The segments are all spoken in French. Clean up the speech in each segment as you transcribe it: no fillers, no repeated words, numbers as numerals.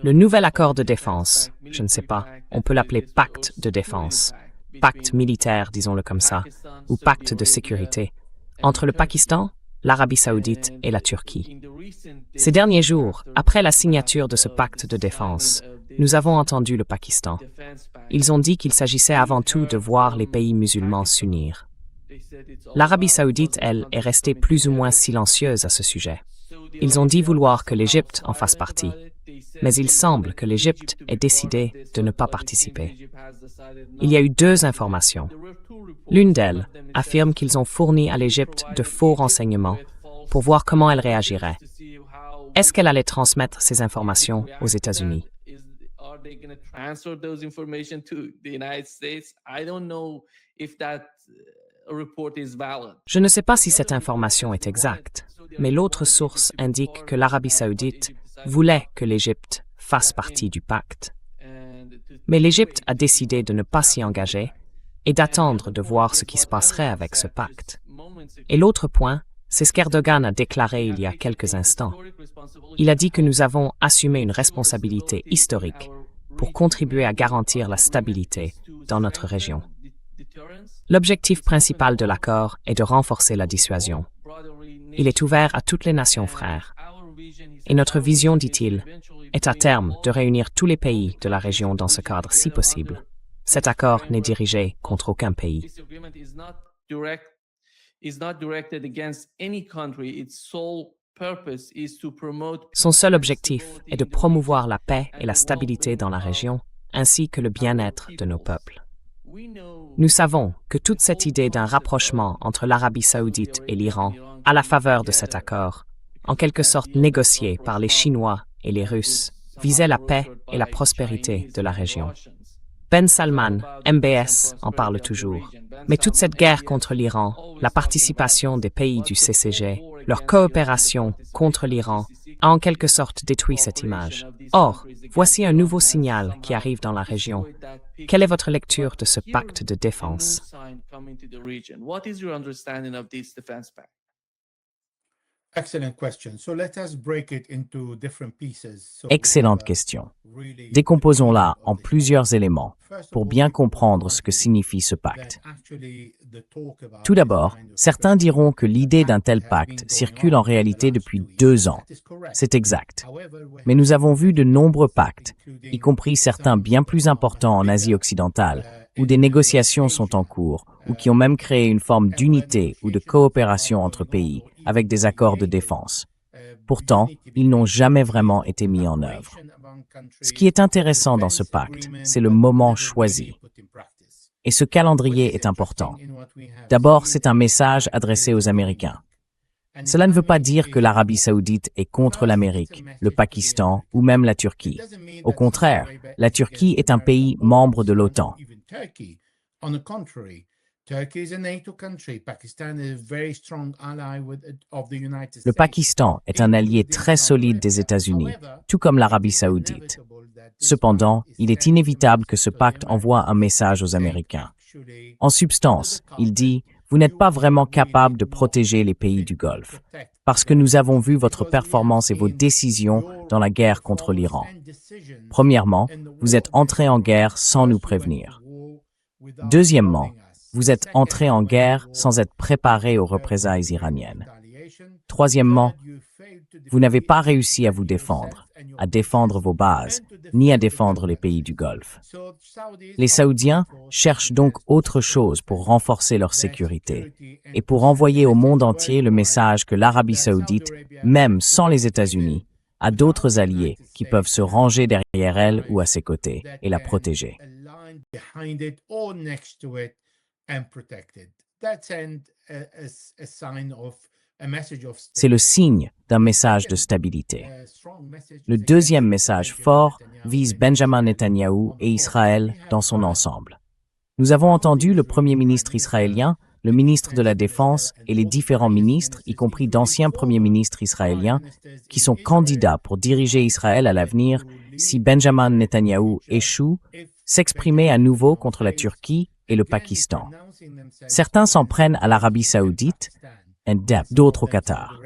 Le nouvel accord de défense, je ne sais pas, on peut l'appeler pacte de défense, pacte militaire, disons-le comme ça, ou pacte de sécurité, entre le Pakistan, l'Arabie saoudite et la Turquie. Ces derniers jours, après la signature de ce pacte de défense, nous avons entendu le Pakistan. Ils ont dit qu'il s'agissait avant tout de voir les pays musulmans s'unir. L'Arabie saoudite, elle, est restée plus ou moins silencieuse à ce sujet. Ils ont dit vouloir que l'Égypte en fasse partie, mais il semble que l'Égypte ait décidé de ne pas participer. Il y a eu deux informations. L'une d'elles affirme qu'ils ont fourni à l'Égypte de faux renseignements pour voir comment elle réagirait. Est-ce qu'elle allait transmettre ces informations aux États-Unis? Je ne sais pas si cette information est exacte, mais l'autre source indique que l'Arabie saoudite voulait que l'Égypte fasse partie du pacte. Mais l'Égypte a décidé de ne pas s'y engager et d'attendre de voir ce qui se passerait avec ce pacte. Et l'autre point, c'est ce qu'Erdogan a déclaré il y a quelques instants. Il a dit que nous avons assumé une responsabilité historique pour contribuer à garantir la stabilité dans notre région. L'objectif principal de l'accord est de renforcer la dissuasion. Il est ouvert à toutes les nations frères. Et notre vision, dit-il, est à terme de réunir tous les pays de la région dans ce cadre si possible. Cet accord n'est dirigé contre aucun pays. Son seul objectif est de promouvoir la paix et la stabilité dans la région, ainsi que le bien-être de nos peuples. Nous savons que toute cette idée d'un rapprochement entre l'Arabie saoudite et l'Iran, à la faveur de cet accord, en quelque sorte négocié par les Chinois et les Russes, visait la paix et la prospérité de la région. Ben Salman, MBS, en parle toujours. Mais toute cette guerre contre l'Iran, la participation des pays du CCG, leur coopération contre l'Iran, a en quelque sorte détruit cette image. Or, voici un nouveau signal qui arrive dans la région. Quelle est votre lecture de ce pacte de défense? Excellente question. Décomposons-la en plusieurs éléments pour bien comprendre ce que signifie ce pacte. Tout d'abord, certains diront que l'idée d'un tel pacte circule en réalité depuis 2 ans. C'est exact. Mais nous avons vu de nombreux pactes, y compris certains bien plus importants en Asie occidentale, où des négociations sont en cours, ou qui ont même créé une forme d'unité ou de coopération entre pays, avec des accords de défense. Pourtant, ils n'ont jamais vraiment été mis en œuvre. Ce qui est intéressant dans ce pacte, c'est le moment choisi. Et ce calendrier est important. D'abord, c'est un message adressé aux Américains. Cela ne veut pas dire que l'Arabie saoudite est contre l'Amérique, le Pakistan ou même la Turquie. Au contraire, la Turquie est un pays membre de l'OTAN. Le Pakistan est un allié très solide des États-Unis, tout comme l'Arabie saoudite. Cependant, il est inévitable que ce pacte envoie un message aux Américains. En substance, il dit « Vous n'êtes pas vraiment capable de protéger les pays du Golfe, parce que nous avons vu votre performance et vos décisions dans la guerre contre l'Iran. Premièrement, vous êtes entrés en guerre sans nous prévenir. Deuxièmement, vous êtes entrés en guerre sans être préparés aux représailles iraniennes. Troisièmement, vous n'avez pas réussi à vous défendre, à défendre vos bases, ni à défendre les pays du Golfe. Les Saoudiens cherchent donc autre chose pour renforcer leur sécurité et pour envoyer au monde entier le message que l'Arabie saoudite, même sans les États-Unis, a d'autres alliés qui peuvent se ranger derrière elle ou à ses côtés et la protéger. C'est le signe d'un message de stabilité. Le deuxième message fort vise Benjamin Netanyahou et Israël dans son ensemble. Nous avons entendu le Premier ministre israélien, le ministre de la Défense et les différents ministres, y compris d'anciens premiers ministres israéliens, qui sont candidats pour diriger Israël à l'avenir si Benjamin Netanyahou échoue, s'exprimer à nouveau contre la Turquie et le Pakistan. Certains s'en prennent à l'Arabie saoudite, d'autres au Qatar.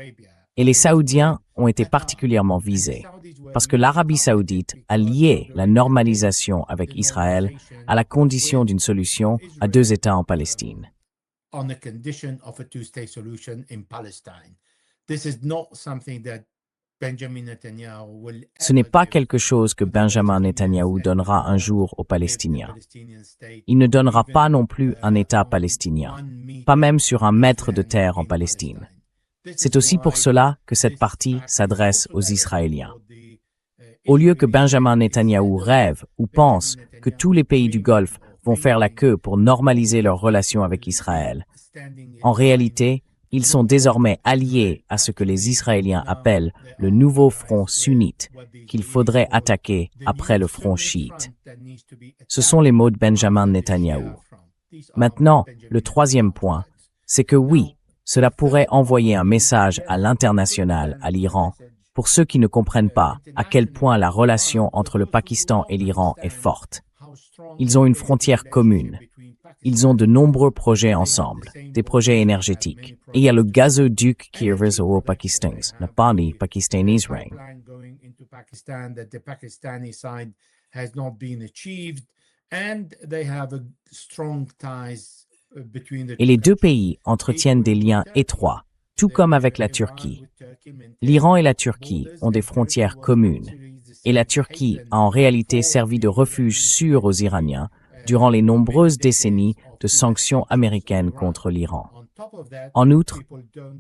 Et les Saoudiens ont été particulièrement visés, parce que l'Arabie saoudite a lié la normalisation avec Israël à la condition d'une solution à deux États en Palestine. Ce n'est pas quelque chose que Benjamin Netanyahou donnera un jour aux Palestiniens. Il ne donnera pas non plus un État palestinien, pas même sur un mètre de terre en Palestine. C'est aussi pour cela que cette partie s'adresse aux Israéliens. Au lieu que Benjamin Netanyahou rêve ou pense que tous les pays du Golfe vont faire la queue pour normaliser leurs relations avec Israël, en réalité, ils sont désormais alliés à ce que les Israéliens appellent le nouveau front sunnite, qu'il faudrait attaquer après le front chiite. Ce sont les mots de Benjamin Netanyahou. Maintenant, le troisième point, c'est que oui, cela pourrait envoyer un message à l'international, à l'Iran, pour ceux qui ne comprennent pas à quel point la relation entre le Pakistan et l'Iran est forte. Ils ont une frontière commune. Ils ont de nombreux projets ensemble, des projets énergétiques. Et il y a le gazoduc qui est réseau au Pakistan, le Pani Pakistanis Ring. Et les deux pays entretiennent des liens étroits, tout comme avec la Turquie. L'Iran et la Turquie ont des frontières communes, et la Turquie a en réalité servi de refuge sûr aux Iraniens durant les nombreuses décennies de sanctions américaines contre l'Iran. En outre,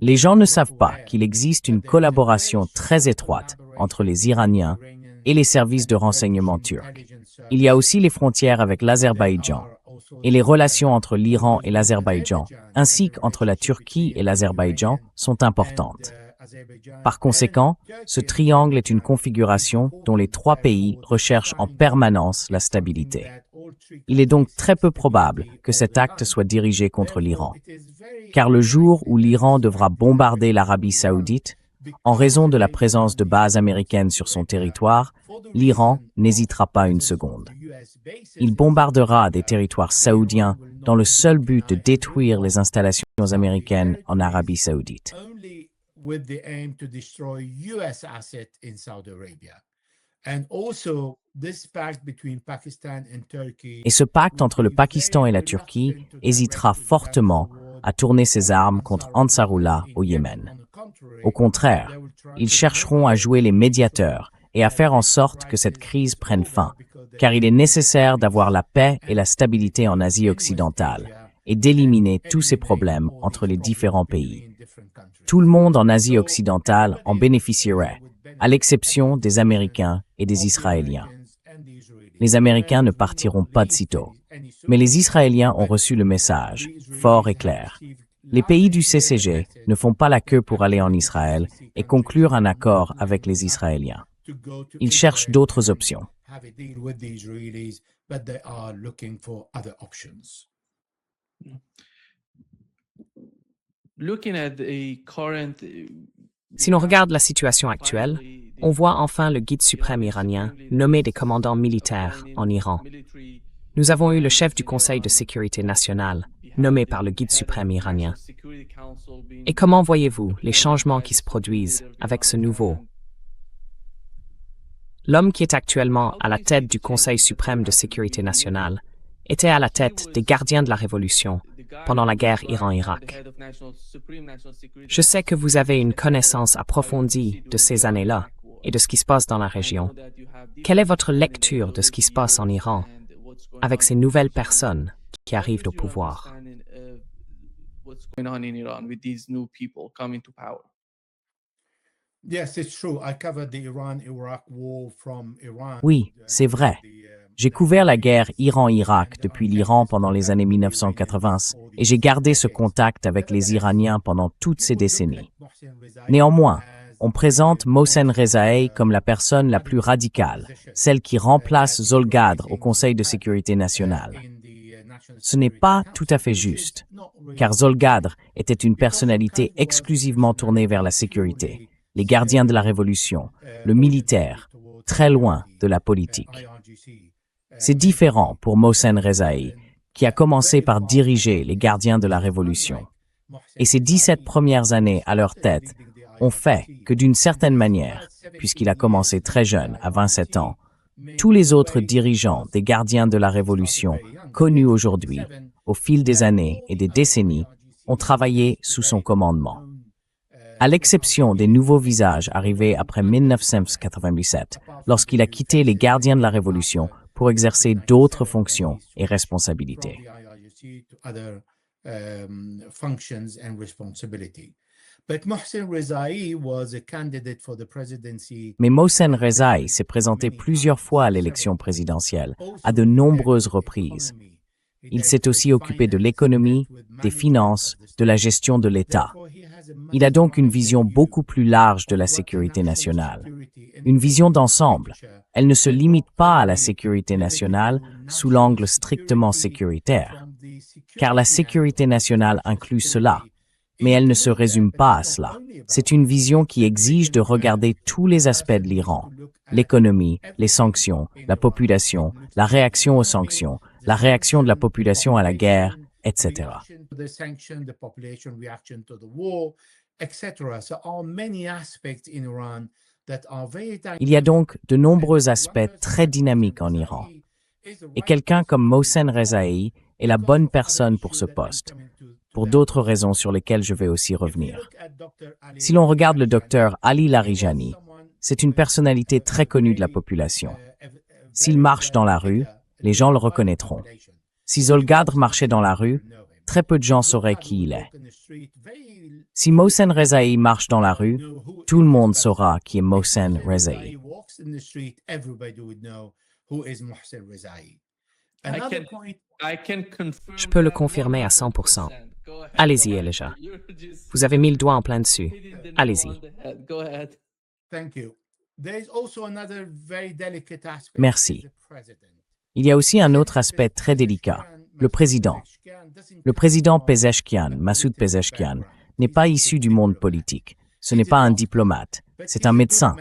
les gens ne savent pas qu'il existe une collaboration très étroite entre les Iraniens et les services de renseignement turcs. Il y a aussi les frontières avec l'Azerbaïdjan et les relations entre l'Iran et l'Azerbaïdjan, ainsi qu'entre la Turquie et l'Azerbaïdjan, sont importantes. Par conséquent, ce triangle est une configuration dont les trois pays recherchent en permanence la stabilité. Il est donc très peu probable que cet acte soit dirigé contre l'Iran, car le jour où l'Iran devra bombarder l'Arabie saoudite, en raison de la présence de bases américaines sur son territoire, l'Iran n'hésitera pas une seconde. Il bombardera des territoires saoudiens dans le seul but de détruire les installations américaines en Arabie saoudite. Et ce pacte entre le Pakistan et la Turquie hésitera fortement à tourner ses armes contre Ansarullah au Yémen. Au contraire, ils chercheront à jouer les médiateurs et à faire en sorte que cette crise prenne fin, car il est nécessaire d'avoir la paix et la stabilité en Asie occidentale et d'éliminer tous ces problèmes entre les différents pays. Tout le monde en Asie occidentale en bénéficierait, à l'exception des Américains et des Israéliens. Les Américains ne partiront pas de sitôt, mais les Israéliens ont reçu le message, fort et clair. Les pays du CCG ne font pas la queue pour aller en Israël et conclure un accord avec les Israéliens. Ils cherchent d'autres options. Si l'on regarde la situation actuelle, on voit enfin le guide suprême iranien nommer des commandants militaires en Iran. Nous avons eu le chef du Conseil de sécurité nationale, nommé par le guide suprême iranien. Et comment voyez-vous les changements qui se produisent avec ce nouveau? L'homme qui est actuellement à la tête du Conseil suprême de sécurité nationale était à la tête des gardiens de la Révolution pendant la guerre Iran-Irak. Je sais que vous avez une connaissance approfondie de ces années-là et de ce qui se passe dans la région. Quelle est votre lecture de ce qui se passe en Iran avec ces nouvelles personnes qui arrivent au pouvoir? Oui, c'est vrai. J'ai couvert la guerre Iran-Irak depuis l'Iran pendant les années 1980 et j'ai gardé ce contact avec les Iraniens pendant toutes ces décennies. Néanmoins, on présente Mohsen Rezaei comme la personne la plus radicale, celle qui remplace Zolgadr au Conseil de sécurité nationale. Ce n'est pas tout à fait juste, car Zolgadr était une personnalité exclusivement tournée vers la sécurité, les gardiens de la Révolution, le militaire, très loin de la politique. C'est différent pour Mohsen Rezaei, qui a commencé par diriger les gardiens de la Révolution. Et ses 17 premières années à leur tête ont fait que d'une certaine manière, puisqu'il a commencé très jeune, à 27 ans, tous les autres dirigeants des gardiens de la Révolution, connus aujourd'hui, au fil des années et des décennies, ont travaillé sous son commandement. À l'exception des nouveaux visages arrivés après 1997, lorsqu'il a quitté les gardiens de la Révolution pour exercer d'autres fonctions et responsabilités. Mais Mohsen Rezaï s'est présenté plusieurs fois à l'élection présidentielle, à de nombreuses reprises. Il s'est aussi occupé de l'économie, des finances, de la gestion de l'État. Il a donc une vision beaucoup plus large de la sécurité nationale. Une vision d'ensemble. Elle ne se limite pas à la sécurité nationale sous l'angle strictement sécuritaire. Car la sécurité nationale inclut cela. Mais elle ne se résume pas à cela. C'est une vision qui exige de regarder tous les aspects de l'Iran. L'économie, les sanctions, la population, la réaction aux sanctions, la réaction de la population à la guerre, etc. Il y a donc de nombreux aspects très dynamiques en Iran. Et quelqu'un comme Mohsen Rezaei est la bonne personne pour ce poste, pour d'autres raisons sur lesquelles je vais aussi revenir. Si l'on regarde le docteur Ali Larijani, c'est une personnalité très connue de la population. S'il marche dans la rue, les gens le reconnaîtront. Si Zolgadr marchait dans la rue, très peu de gens sauraient qui il est. Si Mohsen Rezaei marche dans la rue, tout le monde saura qui est Mohsen Rezaei. Je peux le confirmer à 100%. Allez-y, Elijah. Vous avez mis le doigt en plein dessus. Allez-y. Merci. Il y a aussi un autre aspect très délicat, le président. Le président Pezeshkian, Massoud Pezeshkian, n'est pas issu du monde politique. Ce n'est pas un diplomate, c'est un médecin.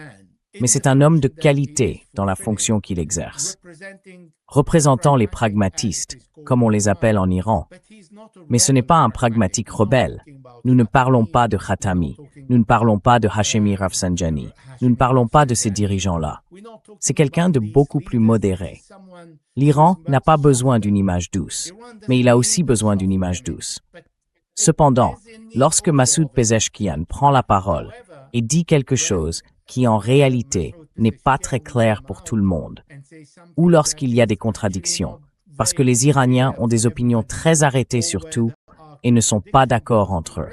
Mais c'est un homme de qualité dans la fonction qu'il exerce. Représentant les pragmatistes, comme on les appelle en Iran. Mais ce n'est pas un pragmatique rebelle. Nous ne parlons pas de Khatami, nous ne parlons pas de Hashemi Rafsanjani, nous ne parlons pas de ces dirigeants-là. C'est quelqu'un de beaucoup plus modéré. L'Iran n'a pas besoin d'une image douce, mais il a aussi besoin d'une image douce. Cependant, lorsque Massoud Pezeshkian prend la parole et dit quelque chose qui en réalité n'est pas très clair pour tout le monde, ou lorsqu'il y a des contradictions, parce que les Iraniens ont des opinions très arrêtées sur tout et ne sont pas d'accord entre eux.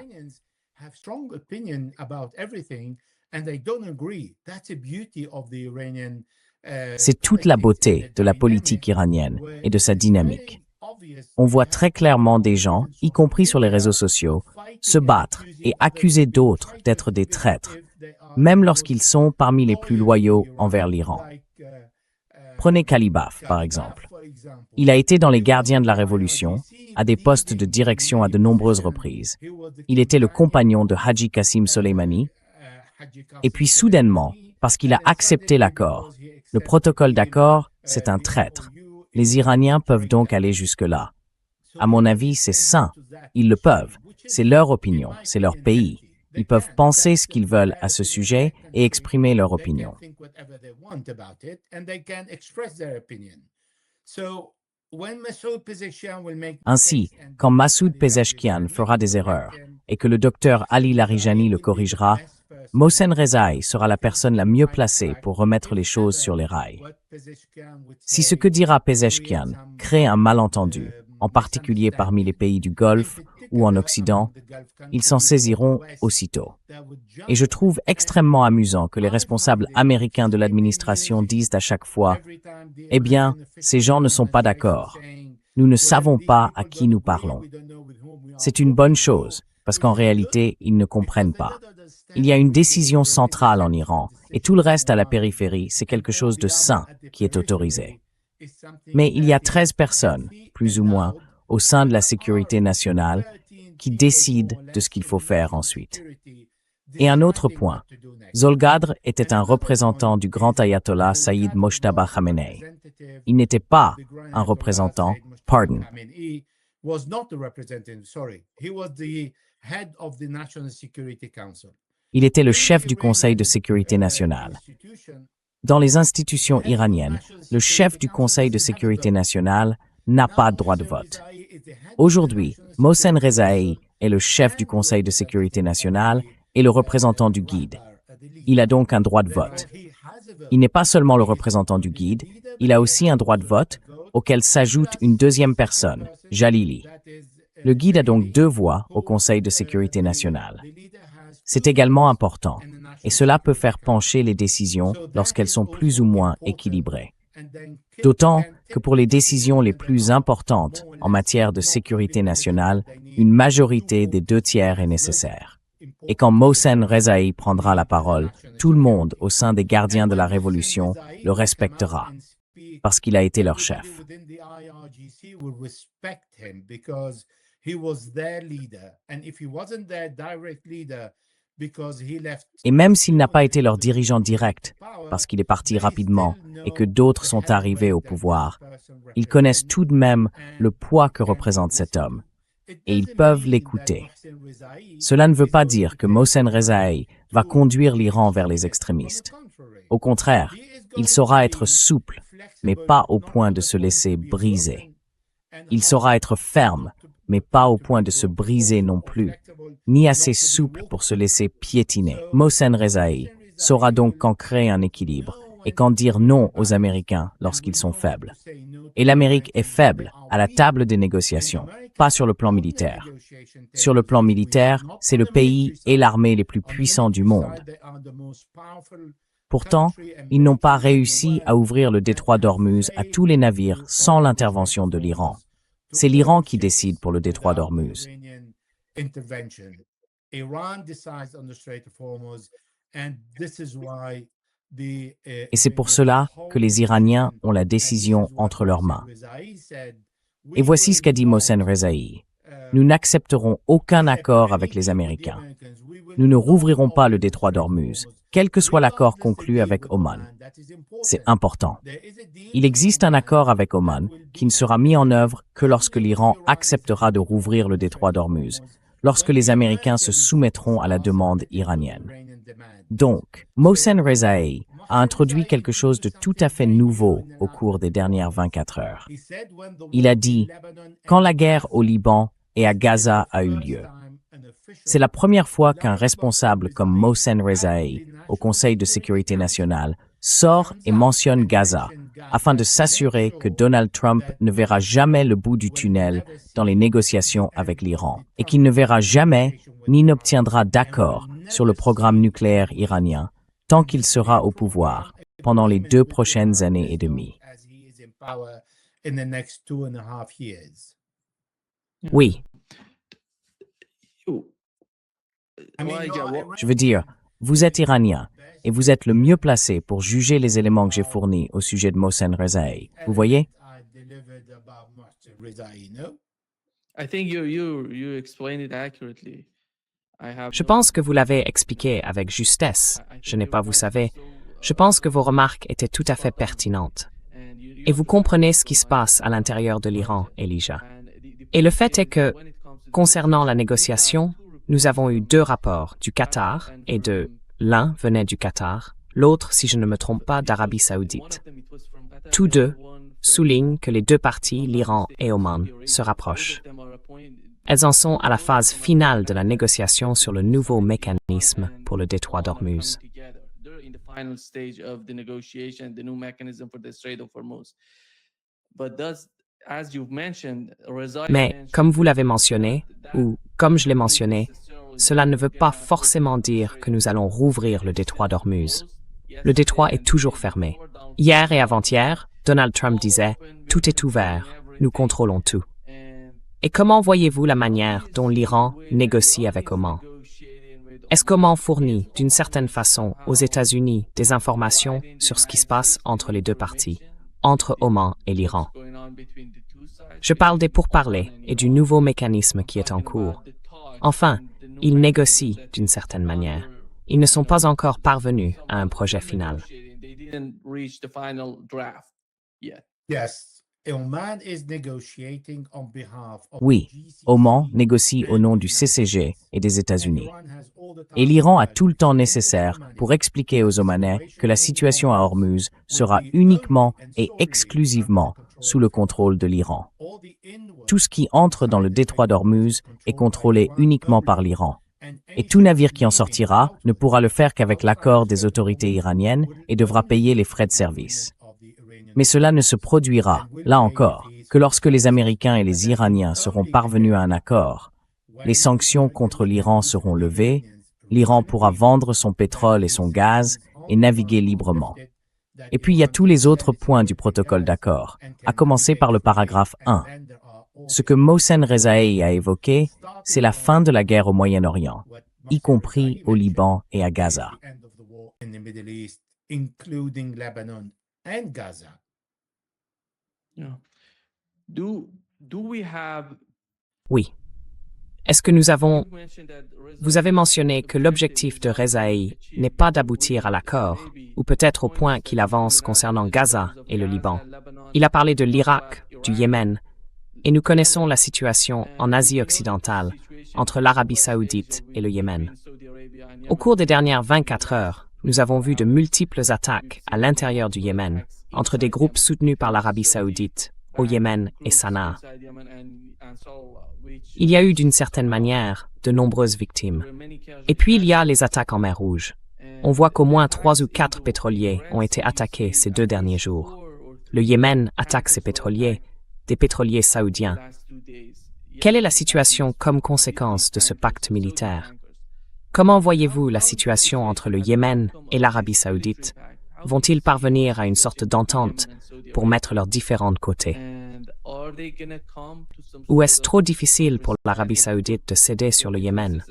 C'est toute la beauté de la politique iranienne et de sa dynamique. On voit très clairement des gens, y compris sur les réseaux sociaux, se battre et accuser d'autres d'être des traîtres, même lorsqu'ils sont parmi les plus loyaux envers l'Iran. Prenez Kalibaf, par exemple. Il a été dans les gardiens de la Révolution, à des postes de direction à de nombreuses reprises. Il était le compagnon de Haji Qasim Soleimani. Et puis soudainement, parce qu'il a accepté l'accord, le protocole d'accord, c'est un traître. Les Iraniens peuvent donc aller jusque-là. À mon avis, c'est sain. Ils le peuvent. C'est leur opinion, c'est leur pays. Ils peuvent penser ce qu'ils veulent à ce sujet et exprimer leur opinion. Ainsi, quand Massoud Pezeshkian fera des erreurs et que le docteur Ali Larijani le corrigera, Mohsen Rezaei sera la personne la mieux placée pour remettre les choses sur les rails. Si ce que dira Pezeshkian crée un malentendu, en particulier parmi les pays du Golfe ou en Occident, ils s'en saisiront aussitôt. Et je trouve extrêmement amusant que les responsables américains de l'administration disent à chaque fois « Eh bien, ces gens ne sont pas d'accord. Nous ne savons pas à qui nous parlons. » C'est une bonne chose, parce qu'en réalité, ils ne comprennent pas. Il y a une décision centrale en Iran, et tout le reste à la périphérie, c'est quelque chose de sain qui est autorisé. Mais il y a 13 personnes, plus ou moins, au sein de la sécurité nationale, qui décident de ce qu'il faut faire ensuite. Et un autre point, Zolgadr était un représentant du grand ayatollah Saïd Mojtaba Khamenei. Il n'était pas un représentant, pardon. Il était le chef du Conseil de sécurité nationale. Dans les institutions iraniennes, le chef du Conseil de sécurité nationale n'a pas de droit de vote. Aujourd'hui, Mohsen Rezaei est le chef du Conseil de sécurité nationale et le représentant du guide. Il a donc un droit de vote. Il n'est pas seulement le représentant du guide, il a aussi un droit de vote auquel s'ajoute une deuxième personne, Jalili. Le guide a donc 2 voix au Conseil de sécurité nationale. C'est également important, et cela peut faire pencher les décisions lorsqu'elles sont plus ou moins équilibrées. D'autant que pour les décisions les plus importantes en matière de sécurité nationale, une majorité des 2/3 est nécessaire. Et quand Mohsen Rezaei prendra la parole, tout le monde au sein des gardiens de la Révolution le respectera, parce qu'il a été leur chef. Et même s'il n'a pas été leur dirigeant direct, parce qu'il est parti rapidement et que d'autres sont arrivés au pouvoir, ils connaissent tout de même le poids que représente cet homme, et ils peuvent l'écouter. Cela ne veut pas dire que Mohsen Rezaei va conduire l'Iran vers les extrémistes. Au contraire, il saura être souple, mais pas au point de se laisser briser. Il saura être ferme, mais pas au point de se briser non plus, ni assez souple pour se laisser piétiner. Mohsen Rezaei saura donc quand créer un équilibre et quand dire non aux Américains lorsqu'ils sont faibles. Et l'Amérique est faible à la table des négociations, pas sur le plan militaire. Sur le plan militaire, c'est le pays et l'armée les plus puissants du monde. Pourtant, ils n'ont pas réussi à ouvrir le détroit d'Ormuz à tous les navires sans l'intervention de l'Iran. C'est l'Iran qui décide pour le détroit d'Ormuz. Et c'est pour cela que les Iraniens ont la décision entre leurs mains. Et voici ce qu'a dit Mohsen Rezaei. Nous n'accepterons aucun accord avec les Américains. Nous ne rouvrirons pas le détroit d'Ormuz, quel que soit l'accord conclu avec Oman. C'est important. Il existe un accord avec Oman qui ne sera mis en œuvre que lorsque l'Iran acceptera de rouvrir le détroit d'Ormuz, lorsque les Américains se soumettront à la demande iranienne. Donc, Mohsen Rezaei a introduit quelque chose de tout à fait nouveau au cours des dernières 24 heures. Il a dit « Quand la guerre au Liban et à Gaza a eu lieu ». C'est la première fois qu'un responsable comme Mohsen Rezaei au Conseil de sécurité nationale sort et mentionne Gaza afin de s'assurer que Donald Trump ne verra jamais le bout du tunnel dans les négociations avec l'Iran et qu'il ne verra jamais ni n'obtiendra d'accord sur le programme nucléaire iranien tant qu'il sera au pouvoir pendant les 2 prochaines années et demie. Oui. Je veux dire, vous êtes iranien et vous êtes le mieux placé pour juger les éléments que j'ai fournis au sujet de Mohsen Rezaei. Vous voyez? Je pense que vous l'avez expliqué avec justesse. Je n'ai pas, vous savez, je pense que vos remarques étaient tout à fait pertinentes. Et vous comprenez ce qui se passe à l'intérieur de l'Iran, Elijah. Et le fait est que, concernant la négociation, nous avons eu 2 rapports du Qatar et l'un venait du Qatar, l'autre, si je ne me trompe pas, d'Arabie Saoudite. Tous 2 soulignent que les 2 parties, l'Iran et Oman, se rapprochent. Elles en sont à la phase finale de la négociation sur le nouveau mécanisme pour le détroit d'Ormuz. Mais, comme vous l'avez mentionné, ou comme je l'ai mentionné, cela ne veut pas forcément dire que nous allons rouvrir le détroit d'Ormuz. Le détroit est toujours fermé. Hier et avant-hier, Donald Trump disait « Tout est ouvert, nous contrôlons tout ». Et comment voyez-vous la manière dont l'Iran négocie avec Oman? Est-ce qu'Oman fournit, d'une certaine façon, aux États-Unis des informations sur ce qui se passe entre les 2 parties, entre Oman et l'Iran? Je parle des pourparlers et du nouveau mécanisme qui est en cours. Enfin, ils négocient d'une certaine manière. Ils ne sont pas encore parvenus à un projet final. Oui, Oman négocie au nom du CCG et des États-Unis. Et l'Iran a tout le temps nécessaire pour expliquer aux Omanais que la situation à Hormuz sera uniquement et exclusivement sous le contrôle de l'Iran. Tout ce qui entre dans le détroit d'Hormuz est contrôlé uniquement par l'Iran. Et tout navire qui en sortira ne pourra le faire qu'avec l'accord des autorités iraniennes et devra payer les frais de service. Mais cela ne se produira, là encore, que lorsque les Américains et les Iraniens seront parvenus à un accord. Les sanctions contre l'Iran seront levées, l'Iran pourra vendre son pétrole et son gaz et naviguer librement. Et puis il y a tous les autres points du protocole d'accord, à commencer par le paragraphe 1. Ce que Mohsen Rezaei a évoqué, c'est la fin de la guerre au Moyen-Orient, y compris au Liban et à Gaza. Oui. Est-ce que nous avons... Vous avez mentionné que l'objectif de Rezaei n'est pas d'aboutir à l'accord, ou peut-être au point qu'il avance concernant Gaza et le Liban. Il a parlé de l'Irak, du Yémen, et nous connaissons la situation en Asie occidentale, entre l'Arabie saoudite et le Yémen. Au cours des dernières 24 heures, nous avons vu de multiples attaques à l'intérieur du Yémen, entre des groupes soutenus par l'Arabie saoudite, au Yémen et Sanaa. Il y a eu d'une certaine manière de nombreuses victimes. Et puis il y a les attaques en mer Rouge. On voit qu'au moins 3 ou 4 pétroliers ont été attaqués ces 2 derniers jours. Le Yémen attaque ses pétroliers, des pétroliers saoudiens. Quelle est la situation comme conséquence de ce pacte militaire? Comment voyez-vous la situation entre le Yémen et l'Arabie saoudite? Vont-ils parvenir à une sorte d'entente pour mettre leurs différents de côté? Ou est-ce trop difficile pour l'Arabie saoudite de céder sur le Yémen?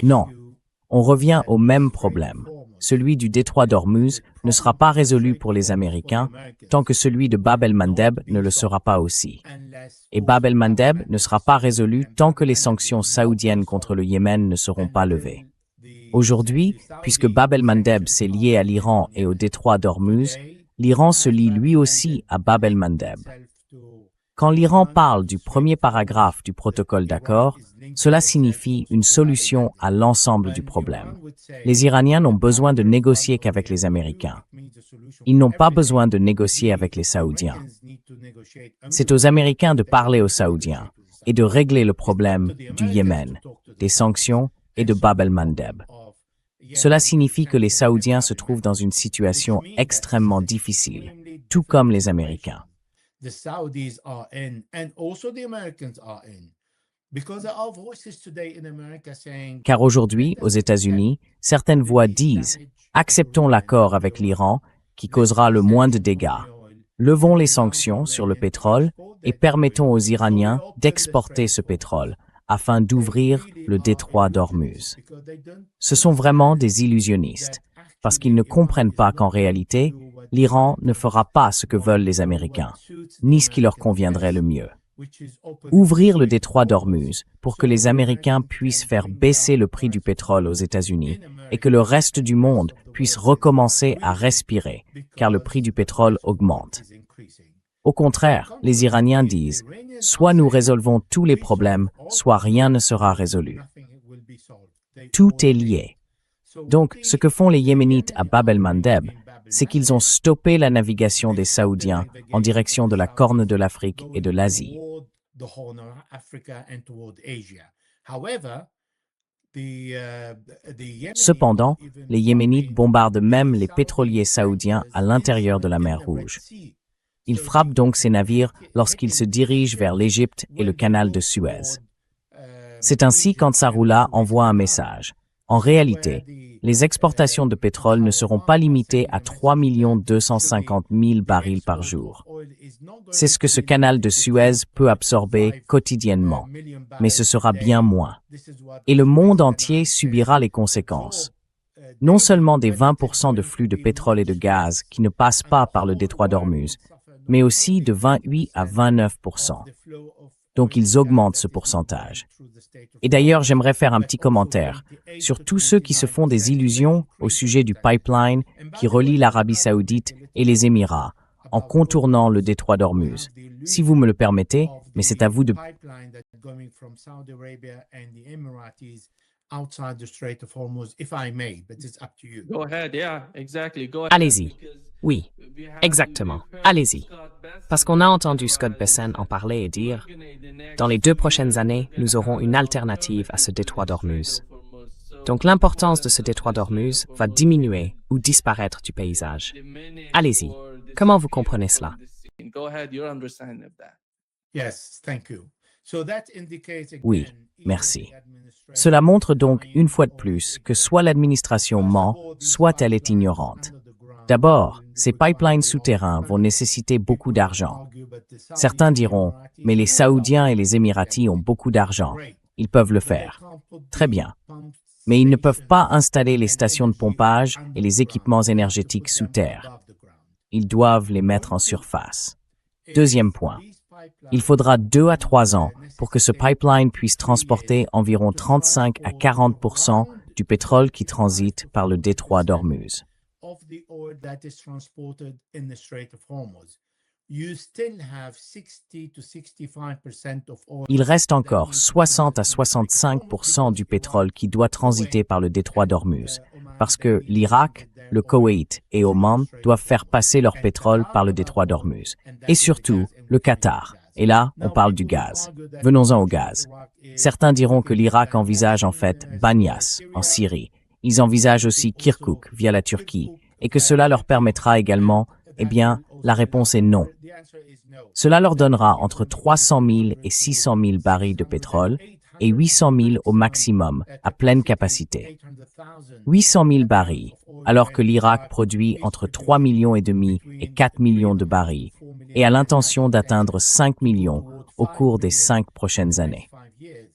Non, on revient au même problème. Celui du détroit d'Hormuz ne sera pas résolu pour les Américains tant que celui de Bab el-Mandeb ne le sera pas aussi. Et Bab el-Mandeb ne sera pas résolu tant que les sanctions saoudiennes contre le Yémen ne seront pas levées. Aujourd'hui, puisque Bab el-Mandeb s'est lié à l'Iran et au détroit d'Hormuz, l'Iran se lie lui aussi à Bab el-Mandeb. Quand l'Iran parle du premier paragraphe du protocole d'accord, cela signifie une solution à l'ensemble du problème. Les Iraniens n'ont besoin de négocier qu'avec les Américains. Ils n'ont pas besoin de négocier avec les Saoudiens. C'est aux Américains de parler aux Saoudiens et de régler le problème du Yémen, des sanctions et de Bab el-Mandeb. Cela signifie que les Saoudiens se trouvent dans une situation extrêmement difficile, tout comme les Américains. Car aujourd'hui, aux États-Unis, certaines voix disent « Acceptons l'accord avec l'Iran qui causera le moins de dégâts. Levons les sanctions sur le pétrole et permettons aux Iraniens d'exporter ce pétrole afin d'ouvrir le détroit d'Hormuz. » Ce sont vraiment des illusionnistes, parce qu'ils ne comprennent pas qu'en réalité, l'Iran ne fera pas ce que veulent les Américains, ni ce qui leur conviendrait le mieux. Ouvrir le détroit d'Hormuz pour que les Américains puissent faire baisser le prix du pétrole aux États-Unis et que le reste du monde puisse recommencer à respirer, car le prix du pétrole augmente. Au contraire, les Iraniens disent « Soit nous résolvons tous les problèmes, soit rien ne sera résolu. » Tout est lié. Donc, ce que font les Yéménites à Bab el-Mandeb, c'est qu'ils ont stoppé la navigation des Saoudiens en direction de la Corne de l'Afrique et de l'Asie. Cependant, les Yéménites bombardent même les pétroliers saoudiens à l'intérieur de la mer Rouge. Ils frappent donc ces navires lorsqu'ils se dirigent vers l'Égypte et le canal de Suez. C'est ainsi qu'Ansarullah envoie un message. En réalité, les exportations de pétrole ne seront pas limitées à 3 250 000 barils par jour. C'est ce que ce canal de Suez peut absorber quotidiennement, mais ce sera bien moins. Et le monde entier subira les conséquences. Non seulement des 20% de flux de pétrole et de gaz qui ne passent pas par le détroit d'Hormuz, mais aussi de 28 à 29%. donc ils augmentent ce pourcentage. Et d'ailleurs, j'aimerais faire un petit commentaire sur tous ceux qui se font des illusions au sujet du pipeline qui relie l'Arabie saoudite et les Émirats, en contournant le détroit d'Ormuz. Si vous me le permettez, mais c'est à vous de... Allez-y. Oui, exactement. Allez-y. Parce qu'on a entendu Scott Bessent en parler et dire « Dans les 2 prochaines années, nous aurons une alternative à ce détroit d'Ormuz. » Donc l'importance de ce détroit d'Ormuz va diminuer ou disparaître du paysage. Allez-y. Comment vous comprenez cela? Oui, merci. Cela montre donc une fois de plus que soit l'administration ment, soit elle est ignorante. D'abord, ces pipelines souterrains vont nécessiter beaucoup d'argent. Certains diront, mais les Saoudiens et les Émiratis ont beaucoup d'argent. Ils peuvent le faire. Très bien. Mais ils ne peuvent pas installer les stations de pompage et les équipements énergétiques sous terre. Ils doivent les mettre en surface. Deuxième point. Il faudra 2 à 3 ans pour que ce pipeline puisse transporter environ 35 à 40% du pétrole qui transite par le détroit d'Ormuz. Il reste encore 60 à 65% du pétrole qui doit transiter par le détroit d'Ormuz, parce que l'Irak, le Koweït et Oman doivent faire passer leur pétrole par le détroit d'Ormuz. Et surtout, le Qatar. Et là, on parle du gaz. Venons-en au gaz. Certains diront que l'Irak envisage en fait Banyas, en Syrie. Ils envisagent aussi Kirkuk, via la Turquie, et que cela leur permettra également, eh bien, la réponse est non. Cela leur donnera entre 300 000 et 600 000 barils de pétrole et 800 000 au maximum, à pleine capacité. 800 000 barils, alors que l'Irak produit entre 3,5 millions et 4 millions de barils, et a l'intention d'atteindre 5 millions au cours des 5 prochaines années.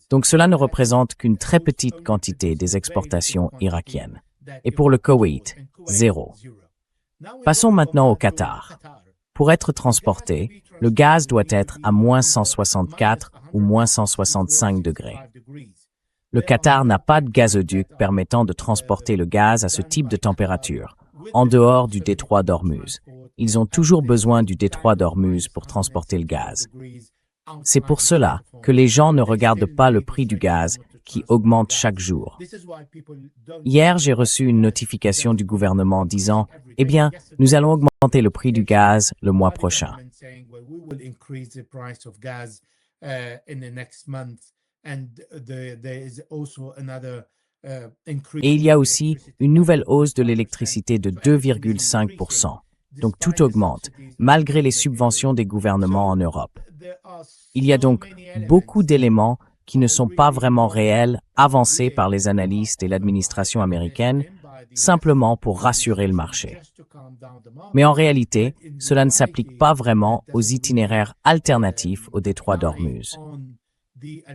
Donc cela ne représente qu'une très petite quantité des exportations irakiennes. Et pour le Koweït, 0. Passons maintenant au Qatar. Pour être transporté, le gaz doit être à moins 164 ou moins 165 degrés. Le Qatar n'a pas de gazoduc permettant de transporter le gaz à ce type de température, en dehors du détroit d'Ormuz. Ils ont toujours besoin du détroit d'Ormuz pour transporter le gaz. C'est pour cela que les gens ne regardent pas le prix du gaz qui augmente chaque jour. Hier, j'ai reçu une notification du gouvernement disant « Eh bien, nous allons augmenter le prix du gaz le mois prochain. » Et il y a aussi une nouvelle hausse de l'électricité de 2,5%. Donc tout augmente, malgré les subventions des gouvernements en Europe. Il y a donc beaucoup d'éléments qui ne sont pas vraiment réels, avancés par les analystes et l'administration américaine, simplement pour rassurer le marché. Mais en réalité, cela ne s'applique pas vraiment aux itinéraires alternatifs au détroit d'Ormuz.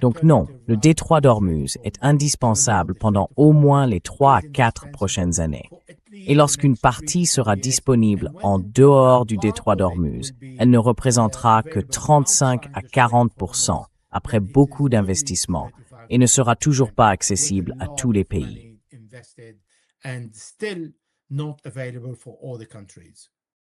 Donc non, le détroit d'Ormuz est indispensable pendant au moins les 3 à 4 prochaines années. Et lorsqu'une partie sera disponible en dehors du détroit d'Ormuz, elle ne représentera que 35 à 40% après beaucoup d'investissements et ne sera toujours pas accessible à tous les pays.